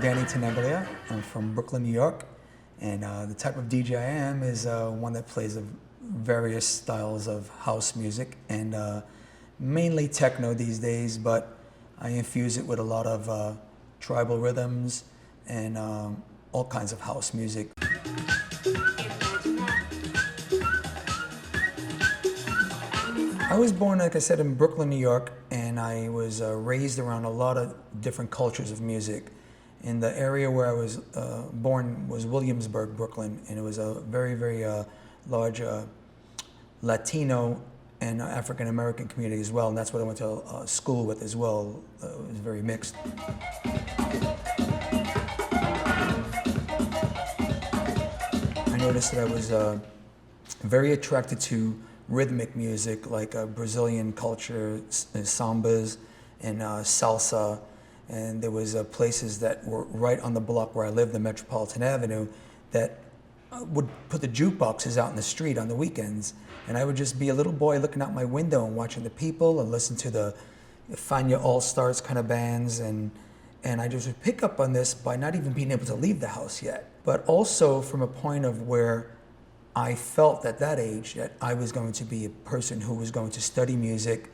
Danny Tenaglia. I'm from Brooklyn, New York, and the type of DJ I am is one that plays various styles of house music and mainly techno these days, but I infuse it with a lot of tribal rhythms and all kinds of house music. I was born, like I said, in Brooklyn, New York, and I was raised around a lot of different cultures of music. In the area where I was born was Williamsburg, Brooklyn, and it was a very, very large Latino and African American community as well, and that's what I went to school with as well. It was very mixed. I noticed that I was very attracted to rhythmic music like Brazilian culture, sambas, and salsa. And there was places that were right on the block where I lived, the Metropolitan Avenue, that would put the jukeboxes out in the street on the weekends. And I would just be a little boy looking out my window and watching the people and listen to the Fania All-Stars kind of bands. And I just would pick up on this by not even being able to leave the house yet. But also from a point of where I felt at that age that I was going to be a person who was going to study music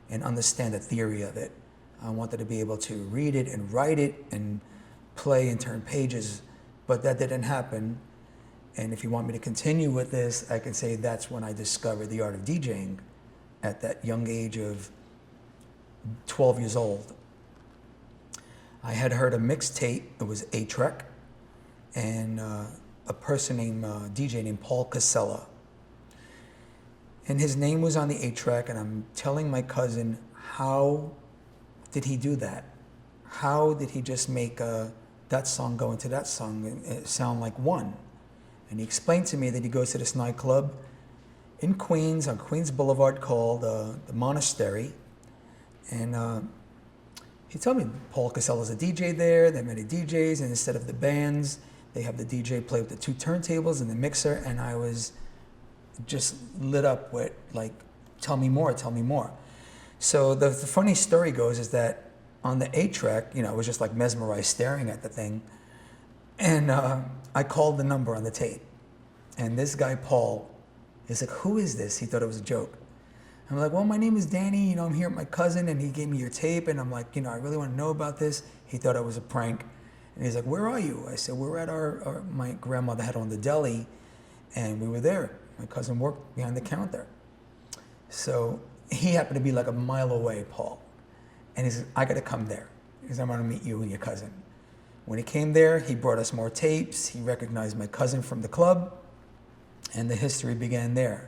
and understand the theory of it. I wanted to be able to read it and write it and play and turn pages, but that didn't happen. And if you want me to continue with this, I can say that's when I discovered the art of DJing at that young age of 12 years old. I had heard a mixtape, it was A-Trek, and a person named DJ named Paul Casella. And his name was on the 8-track, and I'm telling my cousin, how did he do that? How did he just make that song go into that song and it sound like one? And he explained to me that he goes to this nightclub in Queens, on Queens Boulevard, called the Monastery. And he told me Paul Casella's a DJ there, there are many DJs, and instead of the bands, they have the DJ play with the two turntables and the mixer, and I was just lit up with like, tell me more, tell me more. So the funny story goes is that on the 8-track, I was just like mesmerized staring at the thing, and I called the number on the tape, and this guy Paul is like, who is this? He thought it was a joke. I'm like, well, my name is Danny, I'm here with my cousin, and he gave me your tape, and I'm like, I really want to know about this. He thought it was a prank. And he's like, where are you? I said, we're at my grandmother had owned the deli, and we were there. My cousin worked behind the counter. So he happened to be like a mile away, Paul. And he said, I got to come there because I'm going to meet you and your cousin. When he came there, he brought us more tapes. He recognized my cousin from the club, and the history began there.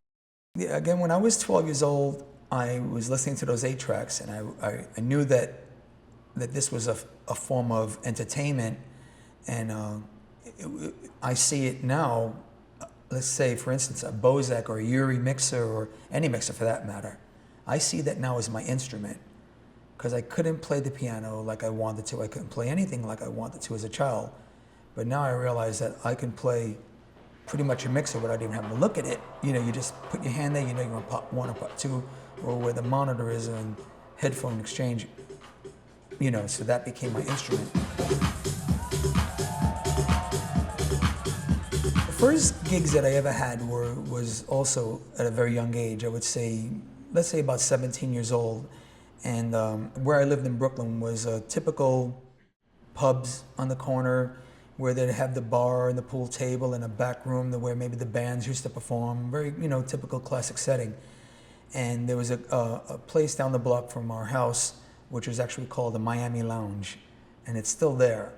Again, when I was 12 years old, I was listening to those 8-tracks, and I knew that this was a form of entertainment, and I see it now. Let's say, for instance, a Bozak or a Yuri mixer, or any mixer for that matter. I see that now as my instrument, because I couldn't play the piano like I wanted to. I couldn't play anything like I wanted to as a child. But now I realize that I can play pretty much a mixer without even having to look at it. You just put your hand there, you want pop 1 or pop 2, or where the monitor is and headphone exchange. So that became my instrument. The first gigs that I ever had was also at a very young age. I would say, let's say about 17 years old. And where I lived in Brooklyn was typical pubs on the corner where they'd have the bar and the pool table and a back room where maybe the bands used to perform. Very, typical classic setting. And there was a place down the block from our house which was actually called the Miami Lounge, and it's still there.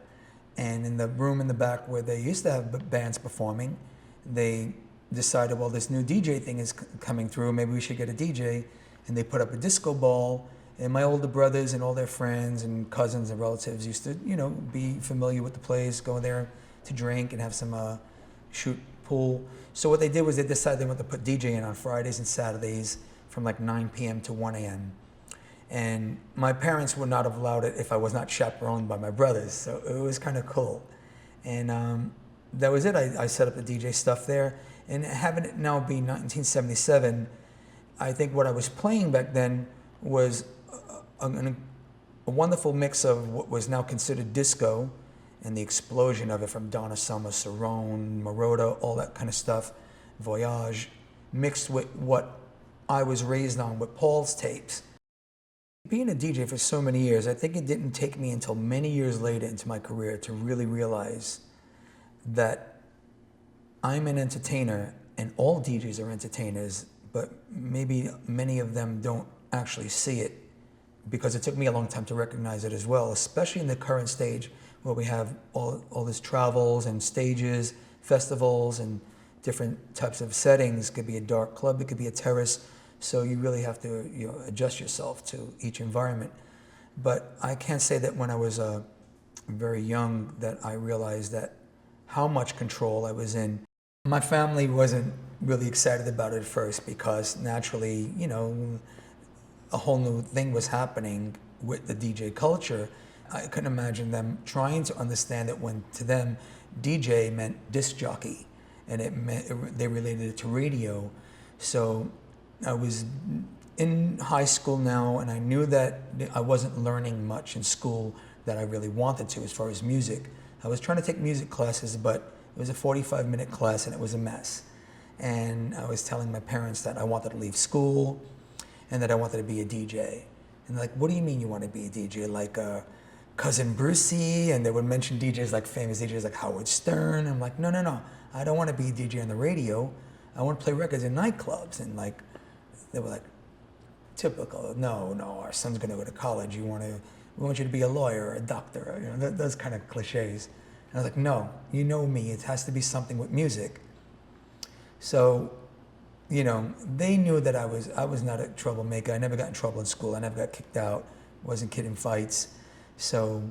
And in the room in the back where they used to have bands performing, they decided, well, this new DJ thing is coming through, maybe we should get a DJ. And they put up a disco ball, and my older brothers and all their friends and cousins and relatives used to, be familiar with the place, go there to drink and have some shoot pool. So what they did was they decided they wanted to put DJing on Fridays and Saturdays from like 9 p.m. to 1 a.m. And my parents would not have allowed it if I was not chaperoned by my brothers, so it was kind of cool. And that was it. I set up the DJ stuff there, and having it now be 1977, I think what I was playing back then was a wonderful mix of what was now considered disco and the explosion of it from Donna Summer, Cerrone, Moroder, all that kind of stuff, Voyage, mixed with what I was raised on with Paul's tapes. Being a DJ for so many years, I think it didn't take me until many years later into my career to really realize that I'm an entertainer, and all DJs are entertainers, but maybe many of them don't actually see it, because it took me a long time to recognize it as well, especially in the current stage where we have all these travels and stages, festivals, and different types of settings. It could be a dark club, it could be a terrace, so you really have to adjust yourself to each environment. But I can't say that when I was very young that I realized that how much control I was in. My family wasn't really excited about it at first, because naturally, a whole new thing was happening with the DJ culture. I couldn't imagine them trying to understand that when to them DJ meant disc jockey, and they related it to radio. So I was in high school now, and I knew that I wasn't learning much in school that I really wanted to as far as music. I was trying to take music classes, but it was a 45-minute class and it was a mess. And I was telling my parents that I wanted to leave school and that I wanted to be a DJ. And like, what do you mean you want to be a DJ? Like Cousin Brucey? And they would mention DJs, like famous DJs like Howard Stern. I'm like, no, I don't want to be a DJ on the radio. I want to play records in nightclubs. And like, they were like, typical, no, our son's going to go to college. We want you to be a lawyer or a doctor, those kind of cliches. And I was like, no, you know me, it has to be something with music. So, they knew that I was not a troublemaker. I never got in trouble in school. I never got kicked out. Wasn't kidding fights. So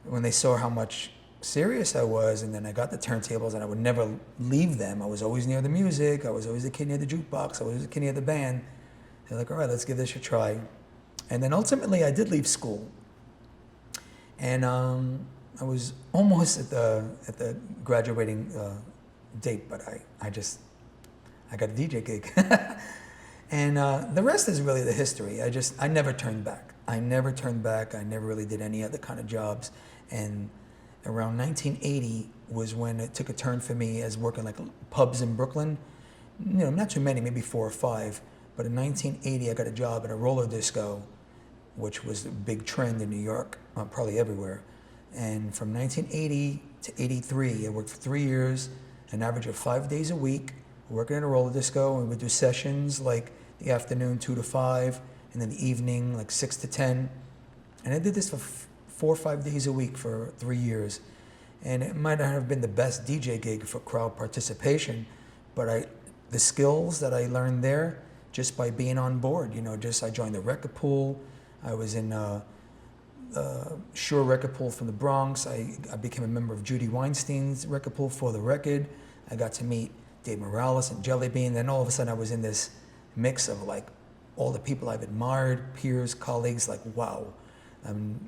when they saw how much serious I was, and then I got the turntables and I would never leave them. I was always near the music. I was always the kid near the jukebox. I was always the kid near the band. They're like, all right, let's give this a try. And then ultimately I did leave school. And I was almost at the graduating date, but I got a DJ gig. And the rest is really the history. I never turned back. I never really did any other kind of jobs. And around 1980 was when it took a turn for me as working like pubs in Brooklyn. Not too many, maybe 4 or 5. But in 1980, I got a job at a roller disco, which was a big trend in New York, probably everywhere. And from 1980 to 83, I worked for 3 years, an average of 5 days a week, working in a roller disco. And we would do sessions like the afternoon 2 to 5, and then the evening like 6 to 10. And I did this for 4 or 5 days a week for 3 years. And it might not have been the best DJ gig for crowd participation, but the skills that I learned there just by being on board, I joined the record pool. I was in Shure record pool from the Bronx. I became a member of Judy Weinstein's record pool for the record. I got to meet Dave Morales and Jelly Bean. Then all of a sudden I was in this mix of like all the people I've admired, peers, colleagues, like, wow. I'm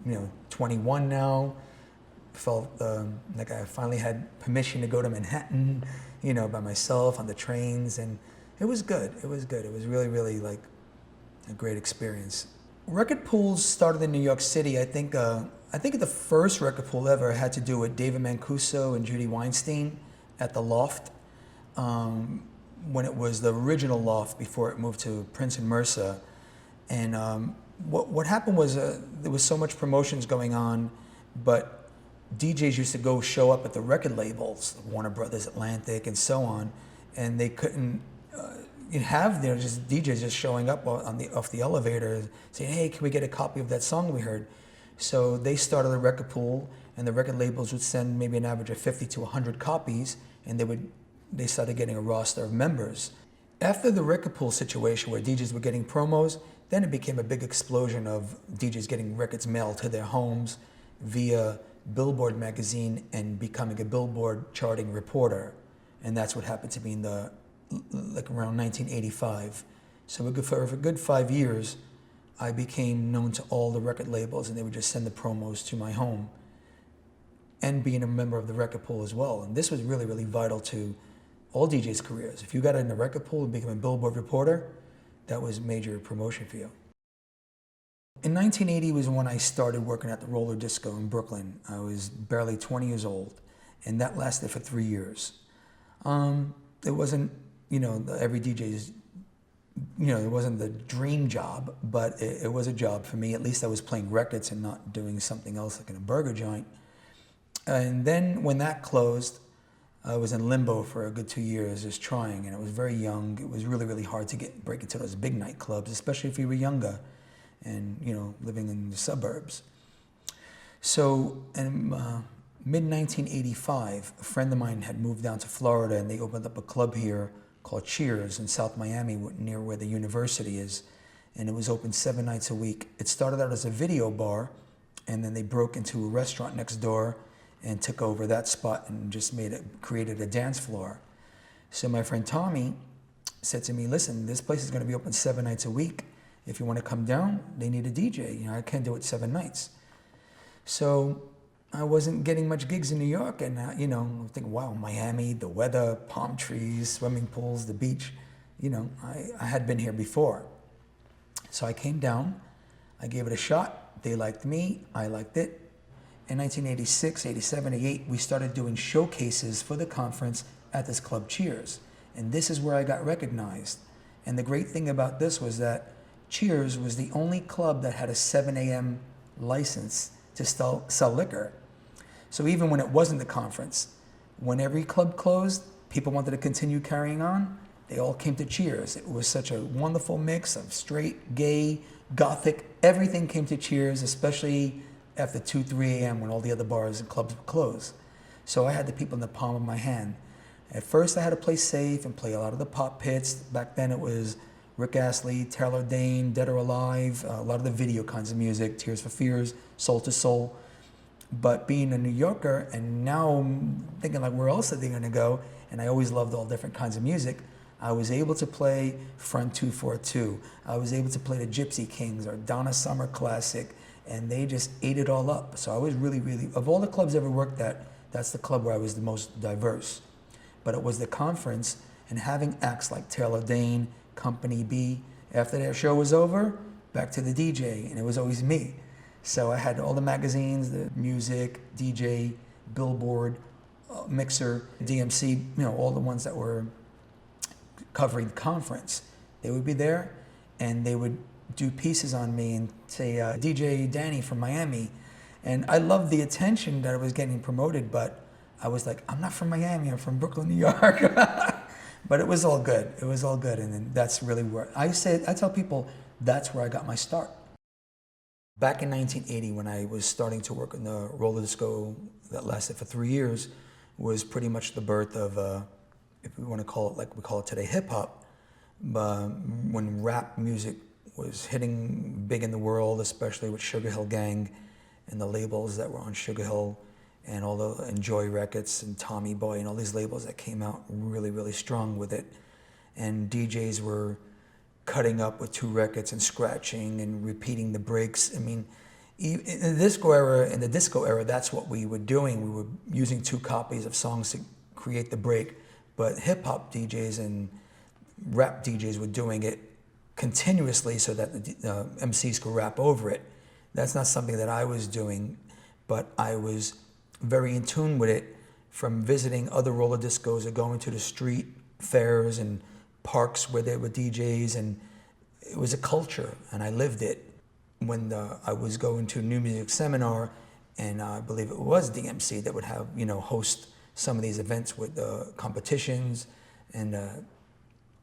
21 now. Felt like I finally had permission to go to Manhattan, by myself on the trains, and it was good. It was really, really like a great experience. Record pools started in New York City. I think the first record pool ever had to do with David Mancuso and Judy Weinstein at the Loft, when it was the original Loft before it moved to Prince and Mercer. And what happened was there was so much promotions going on, but DJs used to go show up at the record labels, Warner Brothers, Atlantic, and so on, and they couldn't have just DJs just showing up off the elevator saying, hey, can we get a copy of that song we heard? So they started a record pool, and the record labels would send maybe an average of 50 to 100 copies, and they started getting a roster of members. After the record pool situation where DJs were getting promos, then it became a big explosion of DJs getting records mailed to their homes via Billboard magazine and becoming a Billboard charting reporter. And that's what happened to me around 1985. So for a good 5 years, I became known to all the record labels, and they would just send the promos to my home, and being a member of the record pool as well. And this was really, really vital to all DJs' careers. If you got in the record pool and became a Billboard reporter, that was major promotion for you. In 1980 was when I started working at the roller disco in Brooklyn. I was barely 20 years old, and that lasted for 3 years. It wasn't, every DJ's, it wasn't the dream job, but it was a job for me. At least I was playing records and not doing something else like in a burger joint. And then when that closed, I was in limbo for a good 2 years just trying, and I was very young. It was really, really hard to break into those big nightclubs, especially if you were younger and, living in the suburbs. So in mid-1985, a friend of mine had moved down to Florida, and they opened up a club here called Cheers in South Miami, near where the university is, and it was open 7 nights a week. It started out as a video bar, and then they broke into a restaurant next door and took over that spot and just created a dance floor. So my friend Tommy said to me, listen, this place is going to be open 7 nights a week. If you want to come down, they need a DJ. I can't do it 7 nights. So I wasn't getting much gigs in New York, and I'm thinking, wow, Miami, the weather, palm trees, swimming pools, the beach. I had been here before. So I came down, I gave it a shot. They liked me, I liked it. In 1986, 87, 88, we started doing showcases for the conference at this club Cheers. And this is where I got recognized. And the great thing about this was that Cheers was the only club that had a 7 a.m. license to sell liquor. So even when it wasn't the conference, when every club closed, people wanted to continue carrying on, they all came to Cheers. It was such a wonderful mix of straight, gay, gothic, everything came to Cheers, especially after 2, 3 a.m. when all the other bars and clubs would close. So I had the people in the palm of my hand. At first I had to play safe and play a lot of the pop hits. Back then it was Rick Astley, Taylor Dane, Dead or Alive, a lot of the video kinds of music, Tears for Fears, Soul to Soul. But being a New Yorker, and now I'm thinking like, where else are they gonna go? And I always loved all different kinds of music. I was able to play Front 242. I was able to play the Gypsy Kings or Donna Summer Classic, and they just ate it all up. So I was really, really, of all the clubs I ever worked at, that's the club where I was the most diverse. But it was the conference, and having acts like Taylor Dane, Company B, after their show was over, back to the DJ, and it was always me. So I had all the magazines, the music, DJ, Billboard, Mixer, DMC, all the ones that were covering the conference. They would be there, and they would do pieces on me and say, DJ Danny from Miami. And I loved the attention that I was getting promoted, but I was like, I'm not from Miami, I'm from Brooklyn, New York. But it was all good. It was all good. And then that's really where I tell people that's where I got my start. Back in 1980, when I was starting to work in the roller disco that lasted for 3 years, was pretty much the birth of, if we want to call it like we call it today, hip hop. When rap music was hitting big in the world, especially with Sugar Hill Gang and the labels that were on Sugar Hill, and all the Enjoy Records and Tommy Boy and all these labels that came out really, really strong with it. And DJs were cutting up with 2 records and scratching and repeating the breaks. I mean, in the disco era, that's what we were doing. We were using 2 copies of songs to create the break. But hip hop DJs and rap DJs were doing it continuously so that the MCs could rap over it. That's not something that I was doing, but I was very in tune with it from visiting other roller discos or going to the street fairs and parks where there were DJs, and it was a culture, and I lived it. When I was going to a new music seminar, and I believe it was DMC that would have, host some of these events with competitions, and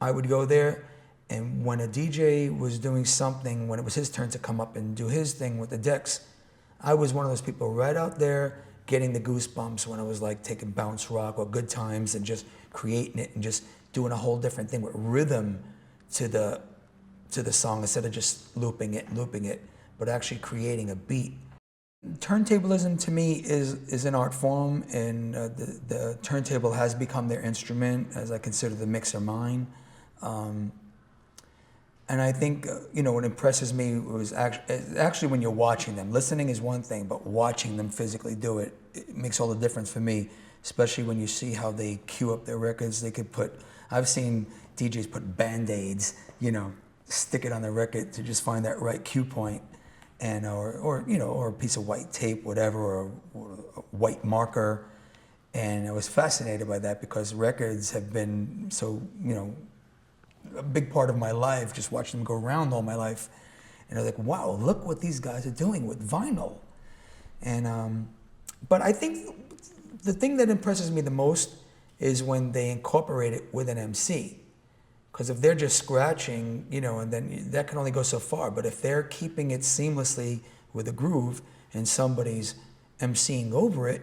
I would go there, and when a DJ was doing something, when it was his turn to come up and do his thing with the decks, I was one of those people right out there getting the goosebumps when I was like taking bounce rock or good times and just creating it and just doing a whole different thing with rhythm to the song instead of just looping it, but actually creating a beat. Turntablism to me is an art form, and the turntable has become their instrument, as I consider the mixer mine. And I think, what impresses me was actually when you're watching them. Listening is one thing, but watching them physically do it, it makes all the difference for me, especially when you see how they cue up their records. I've seen DJs put Band-Aids, stick it on the record to just find that right cue point. and or a piece of white tape, whatever, or a white marker. And I was fascinated by that because records have been so, a big part of my life, just watching them go around all my life. And I was like, wow, look what these guys are doing with vinyl. And, but I think the thing that impresses me the most is when they incorporate it with an MC. Because if they're just scratching, and then that can only go so far. But if they're keeping it seamlessly with a groove and somebody's MCing over it,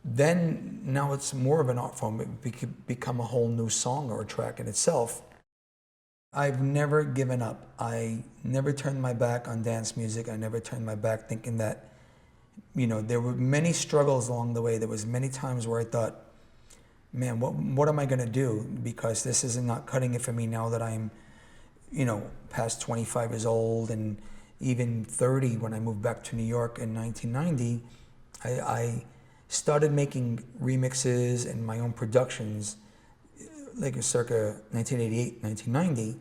then now it's more of an art form. It could become a whole new song or a track in itself. I've never given up. I never turned my back on dance music. I never turned my back thinking that, there were many struggles along the way. There was many times where I thought, man, what am I going to do? Because this is not cutting it for me now that I'm, past 25 years old and even 30 when I moved back to New York in 1990. I started making remixes and my own productions like circa 1988, 1990,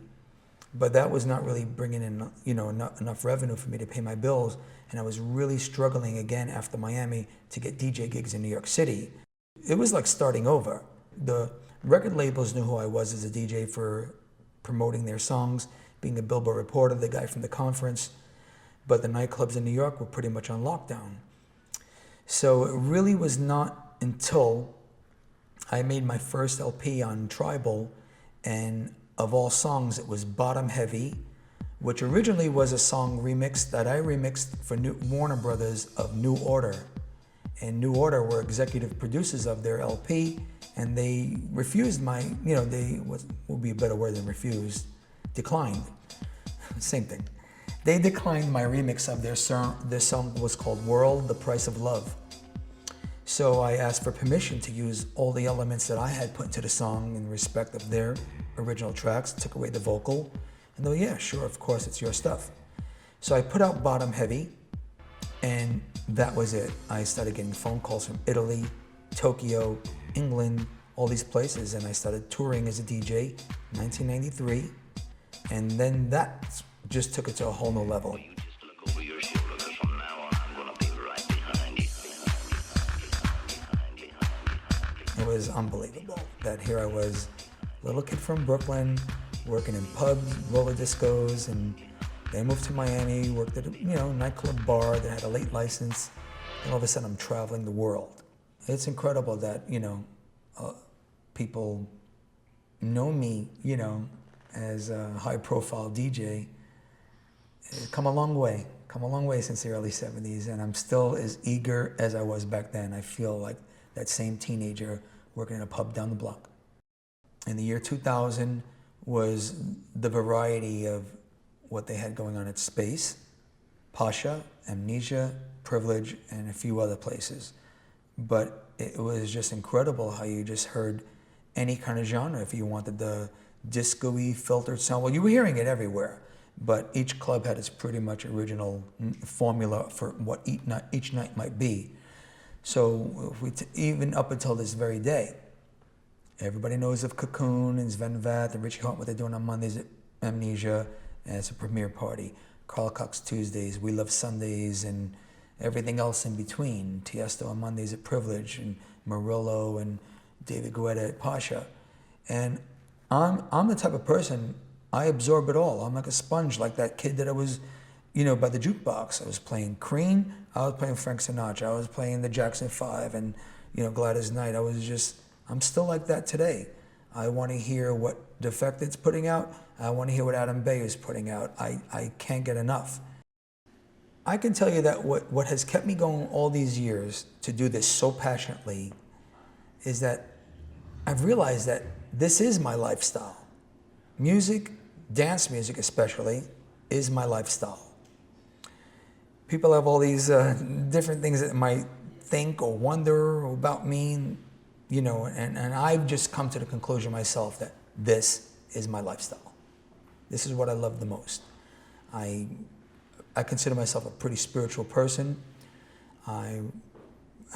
but that was not really bringing in, enough revenue for me to pay my bills. And I was really struggling again after Miami to get DJ gigs in New York City. It was like starting over. The record labels knew who I was as a DJ for promoting their songs, being a Billboard reporter, the guy from the conference, but the nightclubs in New York were pretty much on lockdown. So it really was not until I made my first LP on Tribal, and of all songs, it was Bottom Heavy, which originally was a song remix that I remixed for Warner Brothers of New Order. And New Order were executive producers of their LP, and they refused would be a better word than refused, declined, same thing. They declined my remix of their song. This song was called World, The Price of Love. So I asked for permission to use all the elements that I had put into the song in respect of their original tracks, took away the vocal, and they were, yeah, sure, of course, it's your stuff. So I put out Bottom Heavy, and that was it. I started getting phone calls from Italy, Tokyo, England, all these places, and I started touring as a DJ in 1993, and then that just took it to a whole new level. It was unbelievable that here I was, a little kid from Brooklyn, working in pubs, roller discos, and then moved to Miami, worked at a nightclub bar that had a late license, and all of a sudden I'm traveling the world. It's incredible that, people know me, as a high-profile DJ. It's come a long way since the early 70s, and I'm still as eager as I was back then. I feel like that same teenager working in a pub down the block. In the year 2000 was the variety of what they had going on at Space, Pasha, Amnesia, Privilege, and a few other places. But it was just incredible how you just heard any kind of genre. If you wanted the disco-y filtered sound, well, you were hearing it everywhere. But each club had its pretty much original formula for what each night might be. So even up until this very day, everybody knows of Cocoon and Sven Vath and Richie Hart, what they're doing on Mondays at Amnesia as a premiere party. Carl Cox Tuesdays, We Love Sundays, and everything else in between. Tiesto on Mondays at Privilege, and Murillo and David Guetta at Pasha. And I'm the type of person, I absorb it all. I'm like a sponge, like that kid that I was, by the jukebox. I was playing Cream, I was playing Frank Sinatra, I was playing the Jackson 5 and, Gladys Knight. I'm still like that today. I want to hear what Defected's putting out. I want to hear what Adam Bay is putting out. I can't get enough. I can tell you that what has kept me going all these years to do this so passionately is that I've realized that this is my lifestyle. Music, dance music especially, is my lifestyle. People have all these different things that might think or wonder about me, and I've just come to the conclusion myself that this is my lifestyle. This is what I love the most. I consider myself a pretty spiritual person. I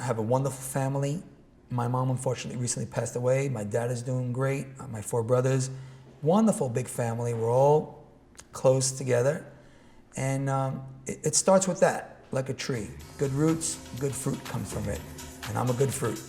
have a wonderful family. My mom, unfortunately, recently passed away. My dad is doing great. My 4 brothers. Wonderful big family. We're all close together. And it starts with that, like a tree. Good roots, good fruit comes from it. And I'm a good fruit.